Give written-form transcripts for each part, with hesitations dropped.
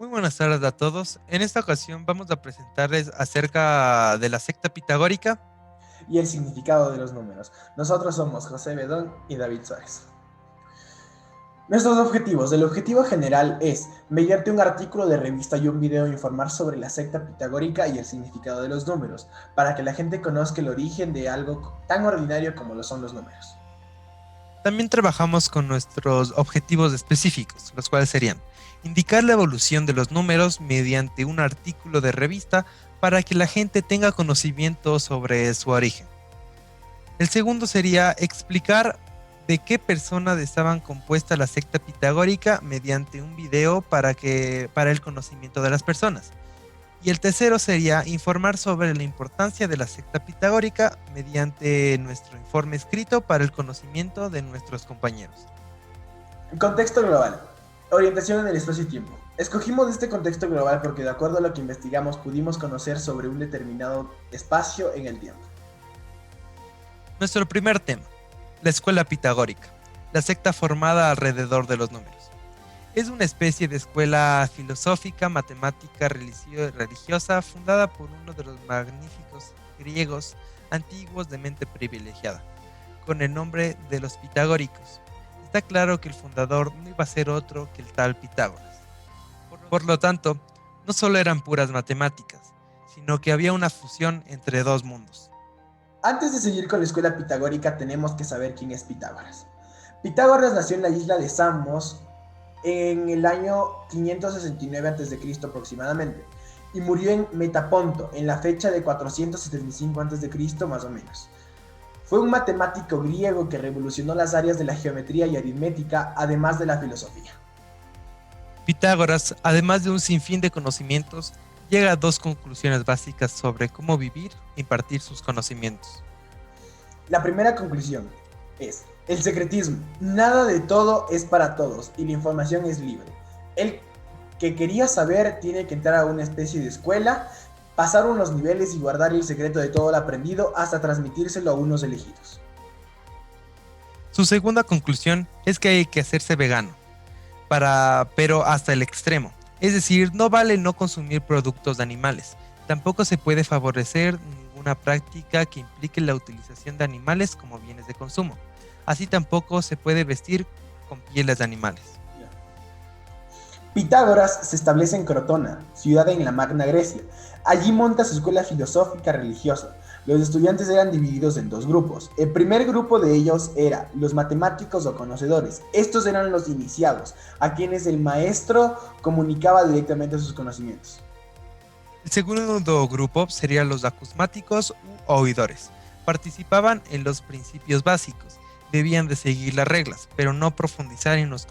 Muy buenas tardes a todos. En esta ocasión vamos a presentarles acerca de la secta pitagórica. Y el significado de los números. Nosotros somos José Bedón y David Suárez. Nuestros objetivos. El objetivo general es, mediante un artículo de revista y un video, informar sobre la secta pitagórica y el significado de los números, para que la gente conozca el origen de algo tan ordinario como lo son los números. También trabajamos con nuestros objetivos específicos, los cuales serían indicar la evolución de los números mediante un artículo de revista para que la gente tenga conocimiento sobre su origen. El segundo sería explicar de qué personas estaban compuesta la secta pitagórica mediante un video para el conocimiento de las personas. Y el tercero sería informar sobre la importancia de la secta pitagórica mediante nuestro informe escrito para el conocimiento de nuestros compañeros. Contexto global. Orientación en el espacio y tiempo. Escogimos este contexto global porque de acuerdo a lo que investigamos pudimos conocer sobre un determinado espacio en el tiempo. Nuestro primer tema, la escuela pitagórica, la secta formada alrededor de los números. Es una especie de escuela filosófica, matemática, religiosa, fundada por uno de los magníficos griegos antiguos de mente privilegiada, con el nombre de los pitagóricos. Está claro que el fundador no iba a ser otro que el tal Pitágoras. Por lo tanto, no solo eran puras matemáticas, sino que había una fusión entre dos mundos. Antes de seguir con la escuela pitagórica tenemos que saber quién es Pitágoras. Pitágoras nació en la isla de Samos en el año 569 a.C. aproximadamente y murió en Metaponto en la fecha de 475 a.C. más o menos. Fue un matemático griego que revolucionó las áreas de la geometría y aritmética, además de la filosofía. Pitágoras, además de un sinfín de conocimientos, llega a dos conclusiones básicas sobre cómo vivir e impartir sus conocimientos. La primera conclusión es el secretismo. Nada de todo es para todos y la información es libre. El que quería saber tiene que entrar a una especie de escuela, pasar unos niveles y guardar el secreto de todo lo aprendido hasta transmitírselo a unos elegidos. Su segunda conclusión es que hay que hacerse vegano, pero hasta el extremo. Es decir, no vale no consumir productos de animales. Tampoco se puede favorecer ninguna práctica que implique la utilización de animales como bienes de consumo. Así tampoco se puede vestir con pieles de animales. Pitágoras se establece en Crotona, ciudad en la Magna Grecia. Allí monta su escuela filosófica religiosa. Los estudiantes eran divididos en dos grupos. El primer grupo de ellos era los matemáticos o conocedores. Estos eran los iniciados, a quienes el maestro comunicaba directamente sus conocimientos. El segundo grupo serían los acusmáticos u oidores. Participaban en los principios básicos. Debían de seguir las reglas, pero no profundizar en los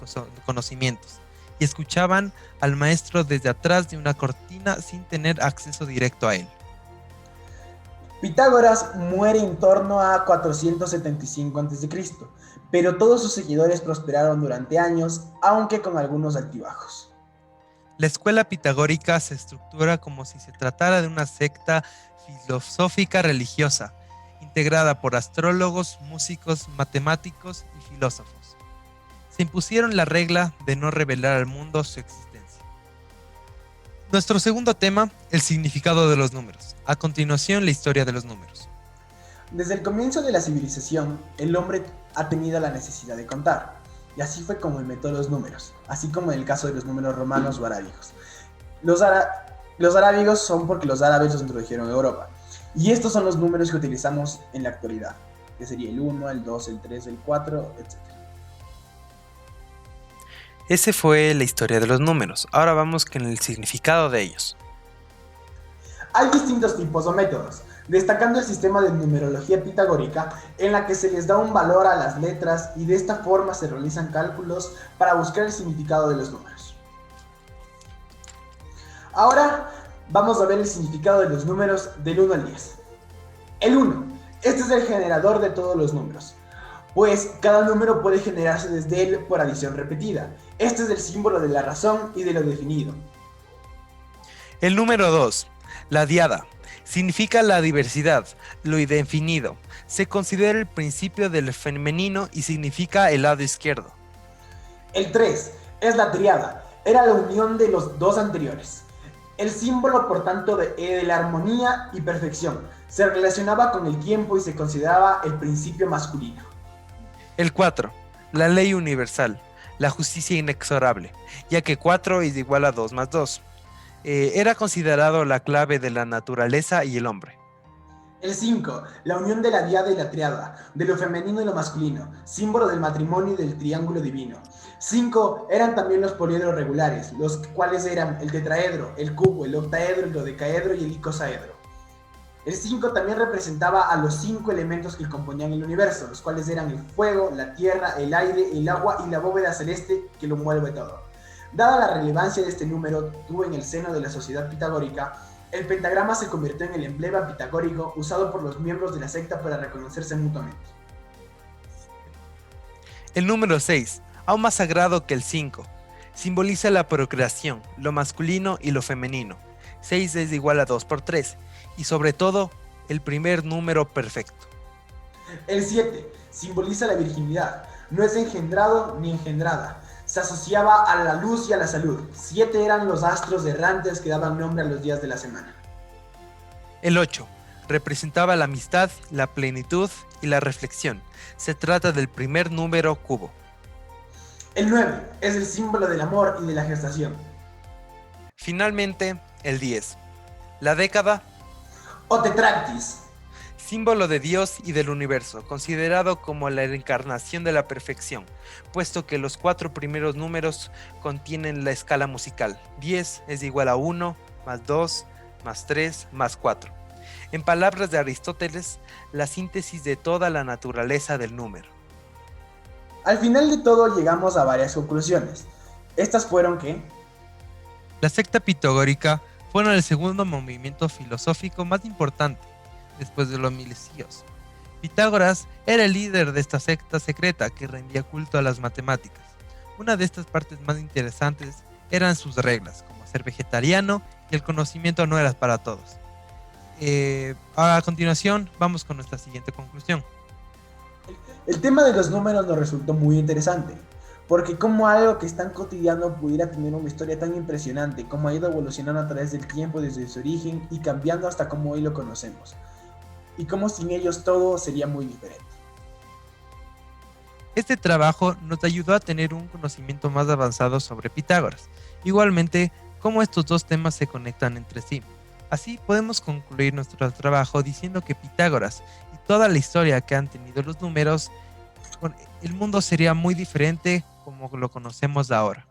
conocimientos. Y escuchaban al maestro desde atrás de una cortina sin tener acceso directo a él. Pitágoras muere en torno a 475 a.C., pero todos sus seguidores prosperaron durante años, aunque con algunos altibajos. La escuela pitagórica se estructura como si se tratara de una secta filosófica religiosa, integrada por astrólogos, músicos, matemáticos y filósofos. Se impusieron la regla de no revelar al mundo su existencia. Nuestro segundo tema, el significado de los números. A continuación, la historia de los números. Desde el comienzo de la civilización, el hombre ha tenido la necesidad de contar, y así fue como inventó los números, así como en el caso de los números romanos o arábigos. Los arábigos son porque los árabes los introdujeron a Europa, y estos son los números que utilizamos en la actualidad, que sería el 1, el 2, el 3, el 4, etc. Ese fue la historia de los números. Ahora vamos con el significado de ellos. Hay distintos tipos o métodos, destacando el sistema de numerología pitagórica en la que se les da un valor a las letras y de esta forma se realizan cálculos para buscar el significado de los números. Ahora vamos a ver el significado de los números del 1 al 10. El 1. Este es el generador de todos los números, pues cada número puede generarse desde él por adición repetida. Este es el símbolo de la razón y de lo definido. El número 2, la diada, significa la diversidad, lo indefinido. Se considera el principio del femenino y significa el lado izquierdo. El 3 es la triada, Era la unión de los dos anteriores. El símbolo, por tanto, de la armonía y perfección. Se relacionaba con el tiempo y se consideraba el principio masculino. El 4. La ley universal, la justicia inexorable, ya que 4 es igual a 2 más 2. Era considerado la clave de la naturaleza y el hombre. El 5, la unión de la diada y la triada, de lo femenino y lo masculino, símbolo del matrimonio y del triángulo divino. 5 eran también los poliedros regulares, los cuales eran el tetraedro, el cubo, el octaedro, el dodecaedro y el icosaedro. El 5 también representaba a los 5 elementos que componían el universo, los cuales eran el fuego, la tierra, el aire, el agua y la bóveda celeste que lo mueve todo. Dada la relevancia de este número tuvo en el seno de la sociedad pitagórica, el pentagrama se convirtió en el emblema pitagórico usado por los miembros de la secta para reconocerse mutuamente. El número 6, aún más sagrado que el 5, simboliza la procreación, lo masculino y lo femenino. 6 es igual a 2 por 3 y sobre todo el primer número perfecto. El 7 simboliza la virginidad, no es engendrado ni engendrada. Se asociaba a la luz y a la salud. 7 eran los astros errantes que daban nombre a los días de la semana. El 8 representaba la amistad, la plenitud y la reflexión. Se trata del primer número cubo. El 9 es el símbolo del amor y de la gestación. Finalmente, el 10. La década, O tetractis, símbolo de Dios y del universo, considerado como la reencarnación de la perfección, puesto que los 4 primeros números contienen la escala musical. 10 es igual a 1, más 2, más 3, más 4. En palabras de Aristóteles, la síntesis de toda la naturaleza del número. Al final de todo llegamos a varias conclusiones. Estas fueron que La secta pitagórica fueron el segundo movimiento filosófico más importante después de los milesios. Pitágoras era el líder de esta secta secreta que rendía culto a las matemáticas. Una de estas partes más interesantes eran sus reglas, como ser vegetariano y el conocimiento no era para todos. A continuación, vamos con nuestra siguiente conclusión. el tema de los números nos resultó muy interesante, porque como algo que es tan cotidiano pudiera tener una historia tan impresionante, como ha ido evolucionando a través del tiempo desde su origen y cambiando hasta como hoy lo conocemos, y como sin ellos todo sería muy diferente. Este trabajo nos ayudó a tener un conocimiento más avanzado sobre Pitágoras, igualmente cómo estos dos temas se conectan entre sí. Así podemos concluir nuestro trabajo diciendo que Pitágoras y toda la historia que han tenido los números, el mundo sería muy diferente como lo conocemos ahora.